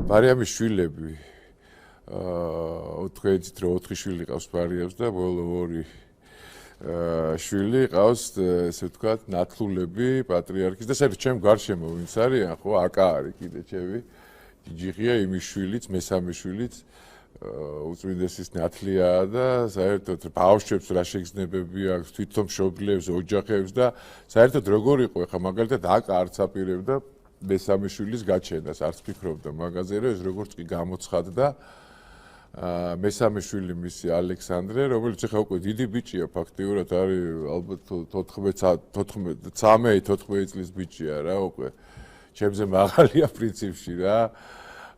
მარიამის შვილები თქვენით რომ 4 შვილი ყავს მარიამს და ბოლო 2 შვილი ყავს ესე ვთქვათ ნათლულები პატრიარქის და საერთოდ ჩემ გარშემო ვინც არიან ხო აკა არის კიდე ჩემი ჯიჯიხია იმის შვილიც მესამე შვილიც უწმინდესის ნათლიაა და საერთოდ ბავშვებს რა შეგრძნებები აქვს თვითონ მშობლებს ოჯახებს და საერთოდ როგორ იყო ხა მაგალითად აკა არც აპირებდა მესამე შვილის გაჩენას არც ფიქრობდა მაგაზე რომ ეს როგორც კი გამოცხადდა მესამე შვილი მისი ალექსანდრე რომელიც ხა უკვე დიდი ბიჭია ფაქტიურად არის ალბათ 13 წლის ბიჭია რა უკვე ჩემზე მაღალია პრინციპში რა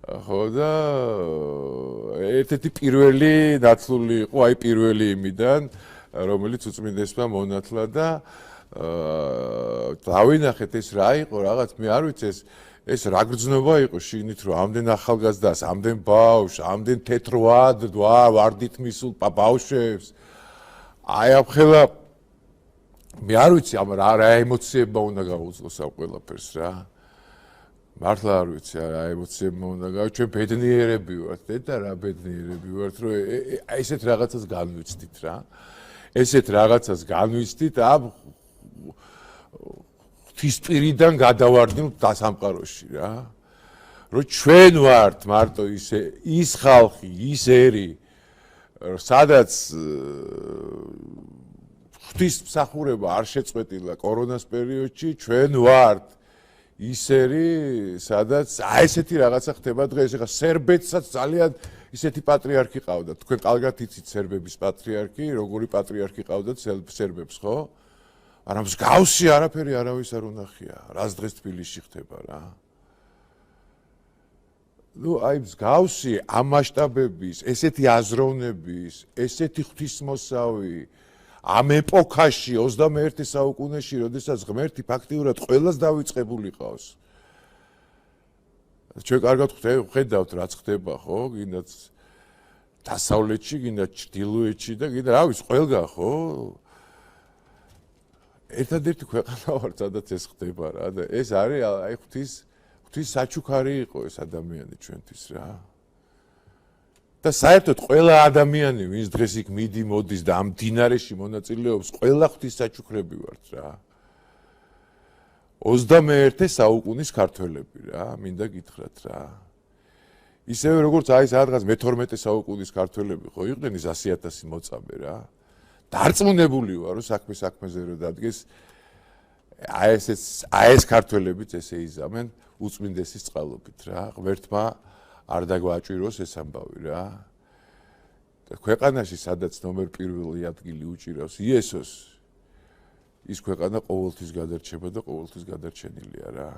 ხო და ერთ-ერთი პირველი ნათლული იყო აი პირველი იმიდან რომელიც უწმინდესმა მონათლა და დავინახეთ ეს რა იყო რაღაც მე არ ვიცი ეს რა გრძნობა იყო შიგნით რომ ამდენ ახალგაზრდას ამდენ ბავშვს ამდენ თეთრვად ვარდით მისულ ბავშვებს აი ამხელა მე არ ვიცი ამ რა ემოციებმა უნდა გაუძლოს ამ ყველაფერს რა მართლა არ ვიცი რა ემოციებმა უნდა გაუძლოს ჩვენ ბედნიერები ვართ დედა რა ბედნიერები ვართ რომ ესეთ რაღაცას განვიცდით რა ესეთ რაღაცას განვიცდით ამ ღვთისპირიდან გადავარდნილ დასამყაროში რა რომ ჩვენ ვართ მარტო ის ხალხი ის ერი სადაც ღვთისმსახურება არ შეწყვეტილა კორონას პერიოდში ჩვენ ვართ ის ერი სადაც აი ესეთი რაღაცა ხდება დღეს ეხა სერბეთსაც ძალიან ისეთი პატრიარქი ყავდათ თქვენ კარგად იცით სერბების პატრიარქი როგორი პატრიარქი ყავდათ სერბებს ხო არა მსგავსი არაფერი არავის არ უნახია რას დღეს თბილისში ხდება რა ნუ აი მსგავსი ამ მასშტაბების ესეთი აზროვნების ესეთი ღვთისმოსავი ამ ეპოქაში 21 საუკუნეში როდესაც ღმერთი ფაქტიურად ყველას დავიწყებული ყავს ჩვენ კარგად ხედავთ რაც ხდება ხო გინდათ დასავლეთში გინდათ ჩრდილოეთში და გინდა რა ვიცი ყველგან ხო ერთადერთი ქვეყანა ვარ სადაც ეს ხდება რა და ეს არის აი ღვთის საჩუქარი იყო ეს ადამიანი ჩვენთვის რა და საერთოდ ყველა ადამიანი ვინც დღეს იქ მიდი მოდის და ამ დინარეში მონაწილეობს ყველა ღვთის საჩუქრები ვართ რა 21 საუკუნის ქართველები რა მინდა გითხრათ რა ისევე როგორც აი სადღაც მე-12 საუკუნის ქართველები ხო იყვნენ ის 100,000 მოწამე რა დარწმუნებული ვარ რომ საქმეზე რო დადგეს აი ეს ქართველებიც ესე იზამენ უწმინდესის წყალობით რა ღმერთმა არ დაგვაჭიროს ეს ამბავი რა და ქვეყანაში სადაც ნომერ პირველი ადგილი უჭირავს იესოს ის ქვეყანა ყოველთვის გადარჩება და ყოველთვის გადარჩენილია რა